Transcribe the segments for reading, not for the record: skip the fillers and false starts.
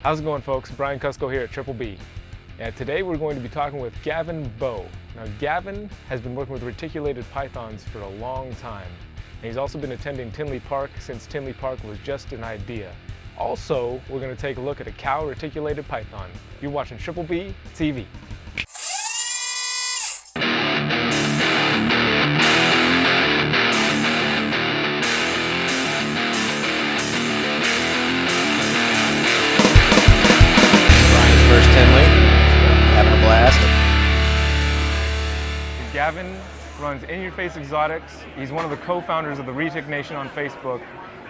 How's it going, folks? Brian Kusko here at Triple B. And today we're going to be talking with Gavin Bowe. Now, Gavin has been working with reticulated pythons for a long time. And he's also been attending Tinley Park since Tinley Park was just an idea. Also, we're going to take a look at a cow reticulated python. You're watching Triple B TV. Gavin runs In Your Face Exotics. He's one of the co-founders of the Retic Nation on Facebook,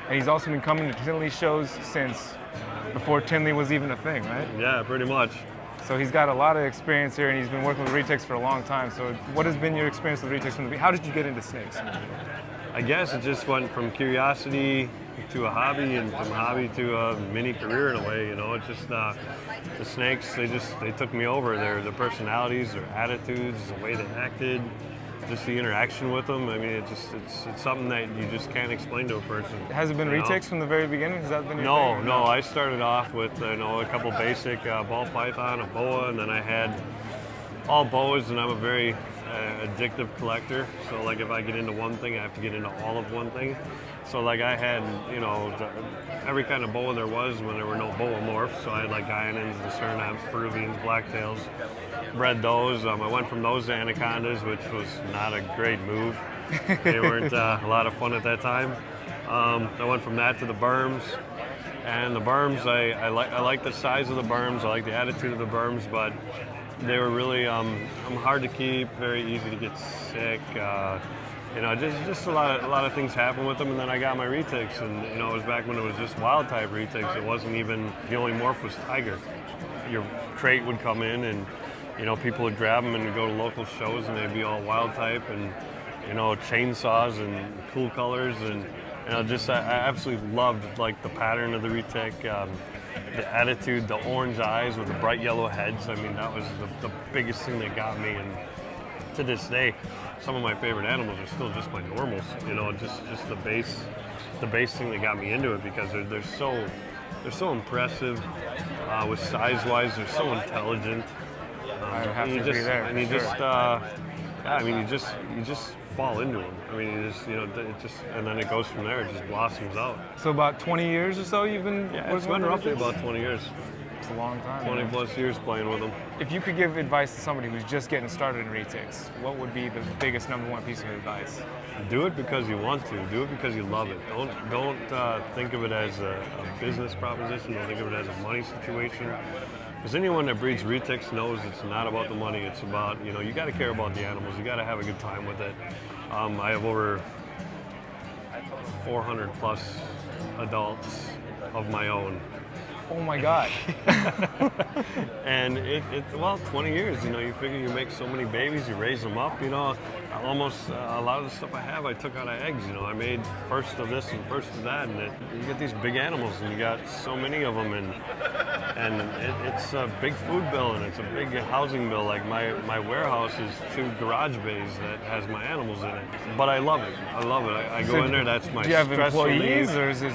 and he's also been coming to Tinley shows since before Tinley was even a thing, right? Yeah, pretty much. So he's got a lot of experience here, and he's been working with Retics for a long time. So what has been your experience with Retics from the How did you get into snakes? I guess it just went from curiosity to a hobby, and from hobby to a mini career in a way. You know, it's just the snakes. They took me over. Their personalities, their attitudes, the way they acted, just the interaction with them. I mean, it's something that you just can't explain to a person. Has it been Retics from the very beginning? Has that been your thing? No. I started off with a couple basic ball python, a boa, and then I had all boas, and I'm a very addictive collector. So like if I get into one thing, I have to get into all of one thing. So like I had, every kind of boa there was when there were no boa morphs. So I had like Guyanins, the Surinams, Peruvians, blacktails, bred those. I went from those to anacondas, which was not a great move. They weren't a lot of fun at that time. I went from that to the berms. And the berms, I like the size of the berms, I like the attitude of the berms, but they were really hard to keep, very easy to get sick. Just a lot of things happened with them, and then I got my retics, and it was back when it was just wild type retics. It wasn't even, the only morph was tiger. Your crate would come in, and people would grab them and go to local shows, and they'd be all wild type, and chainsaws and cool colors, and I absolutely loved like the pattern of the retic. The attitude, the orange eyes with the bright yellow heads. I mean, that was the biggest thing that got me. And to this day, some of my favorite animals are still just my normals. Just the base thing that got me into it, because they're so impressive. With size-wise, they're so intelligent. I have to be there. And you just fall into them. I mean, and then it goes from there. It just blossoms out. So about 20 years or so you've been working it's been roughly about 20 years. It's a long time. 20 plus years playing with them. If you could give advice to somebody who's just getting started in retics, what would be the biggest #1 piece of advice? Do it because you want to. Do it because you love it. Don't think of it as a business proposition. Don't think of it as a money situation. Because anyone that breeds retics knows it's not about the money. It's about, you got to care about the animals. You got to have a good time with it. I have over 400 plus adults of my own. Oh my God. And 20 years, you figure you make so many babies, you raise them up, almost a lot of the stuff I have, I took out of eggs, I made first of this and first of that, and you get these big animals, and you got so many of them, and it's a big food bill, and it's a big housing bill. Like my warehouse is 2 garage bays that has my animals in it, but I love it. I go in there, that's my stress relief. Do you have employees, or is it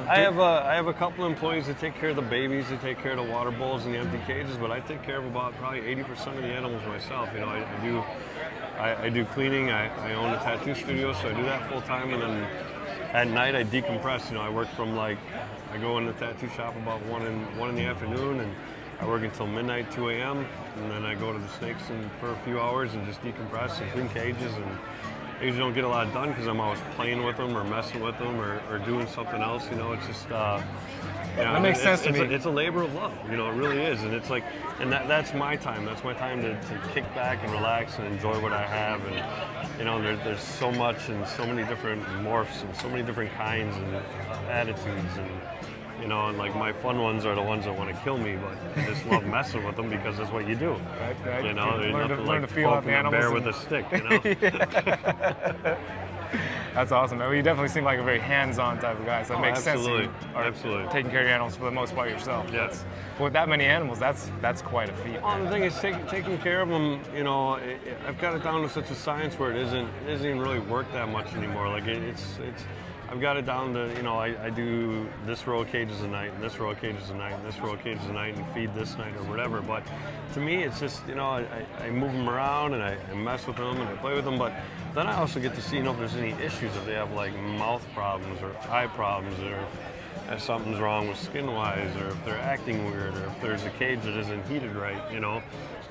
I have a couple of employees that take care of the babies, they take care of the water bowls and the empty cages, but I take care of about probably 80% of the animals myself. I do cleaning. I own a tattoo studio, so I do that full time, and then at night I decompress. I work from I go in the tattoo shop about 1 in the afternoon, and I work until midnight, 2 a.m., and then I go to the snakes for a few hours and just decompress and clean cages. And I usually don't get a lot done because I'm always playing with them or messing with them or doing something else. It's just that makes sense to me. It's a labor of love. It really is, and it's like, and that's my time. That's my time to kick back and relax and enjoy what I have. And there's so much and so many different morphs and so many different kinds and attitudes, and and like my fun ones are the ones that want to kill me, but I just love messing with them because that's what you do. Right. There's nothing learn like to feel out the poking a bear animals with a stick. That's awesome. You definitely seem like a very hands-on type of guy, so that makes sense. You are taking care of your animals for the most part yourself. Yes. But with that many animals, that's quite a feat. Well, the thing is, taking care of them, I've got it down to such a science where it doesn't even really work that much anymore. Like it's I've got it down to, you know, I do this row of cages a night, and this row of cages a night, and this row of cages a night, and feed this night or whatever. But to me, it's just, you know, I move them around and I mess with them and I play with them. But then I also get to see, you know, if there's any issues, if they have like mouth problems or eye problems, or if something's wrong with skin-wise, or if they're acting weird, or if there's a cage that isn't heated right, you know.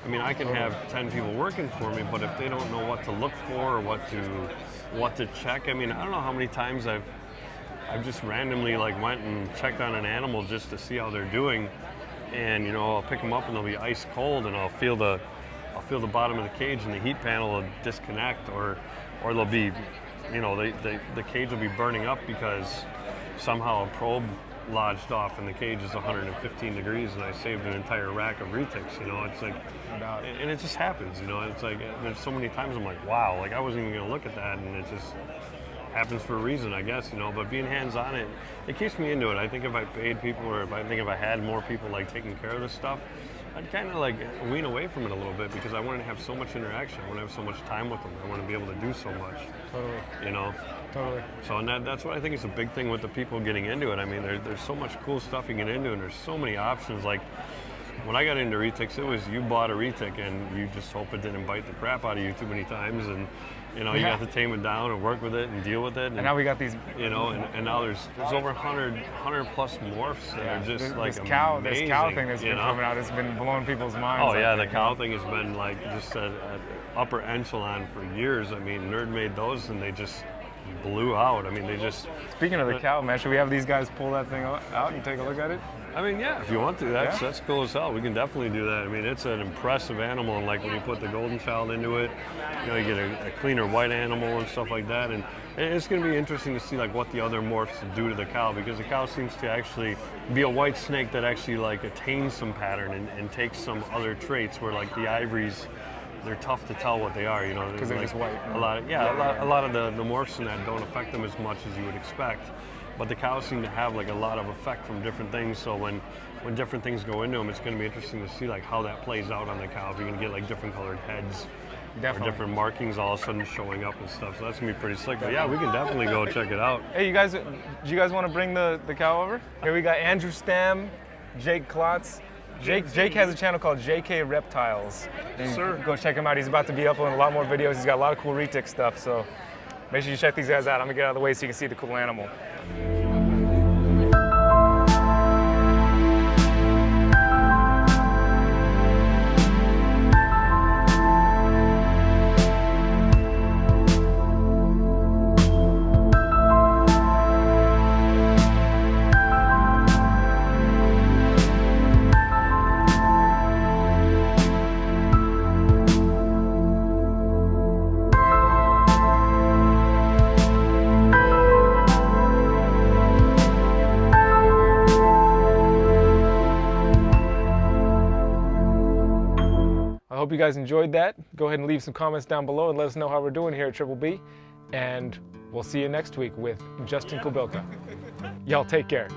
I mean, I can have 10 people working for me, but if they don't know what to look for or what to check, I mean, I don't know how many times I've just randomly like went and checked on an animal just to see how they're doing, and you know, I'll pick them up and they'll be ice cold, and I'll feel the bottom of the cage and the heat panel will disconnect, or they'll be, you know, the cage will be burning up because somehow a probe lodged off and the cage is 115 degrees and I saved an entire rack of retics, you know. It's like, and it just happens, you know. It's like, there's so many times I'm like, wow, like I wasn't even gonna look at that, and it just happens for a reason, I guess, you know. But being hands-on, it keeps me into it. I think if I paid people, or if I had more people like taking care of this stuff, I'd kind of like wean away from it a little bit, because I wanted to have so much interaction. I want to have so much time with them. I want to be able to do so much. Totally. You know? Totally. So, and that's what I think is a big thing with the people getting into it. I mean, there's so much cool stuff you get into, and there's so many options. Like, when I got into retics, it was you bought a retic and you just hope it didn't bite the crap out of you too many times, and you know, you got to tame it down and work with it and deal with it. And now we got these, you know, and now there's over 100 plus morphs that are just like this amazing. This cow thing that's been know? coming out, it's been blowing people's minds. Oh yeah, the cow thing has been like just an upper echelon for years. I mean, Nerd made those and they just blew out. I mean, they just... Speaking of the cow, man, should we have these guys pull that thing out and take a look at it? I mean, yeah, if you want to, that's cool as hell. We can definitely do that. I mean, it's an impressive animal, and like when you put the golden child into it, you know, you get a cleaner white animal and stuff like that. And it's going to be interesting to see like what the other morphs do to the cow, because the cow seems to actually be a white snake that actually like attains some pattern and takes some other traits, where like the ivories, they're tough to tell what they are, you know. Because they're like just white. A lot of the morphs in that don't affect them as much as you would expect. But the cows seem to have like a lot of effect from different things. So when different things go into them, it's going to be interesting to see like how that plays out on the cow. If you're going to get like different colored heads, or different markings all of a sudden showing up and stuff. So that's going to be pretty slick. But yeah, we can definitely go check it out. Hey, do you guys want to bring the cow over? Here we got Andrew Stam, Jake Klotz. Jake has a channel called JK Reptiles. Yes, sir. Go check him out. He's about to be uploading a lot more videos. He's got a lot of cool retic stuff. So make sure you check these guys out. I'm gonna get out of the way so you can see the cool animal. I hope you guys enjoyed that. Go ahead and leave some comments down below and let us know how we're doing here at Triple B. And we'll see you next week with Justin Kubilka. Y'all take care.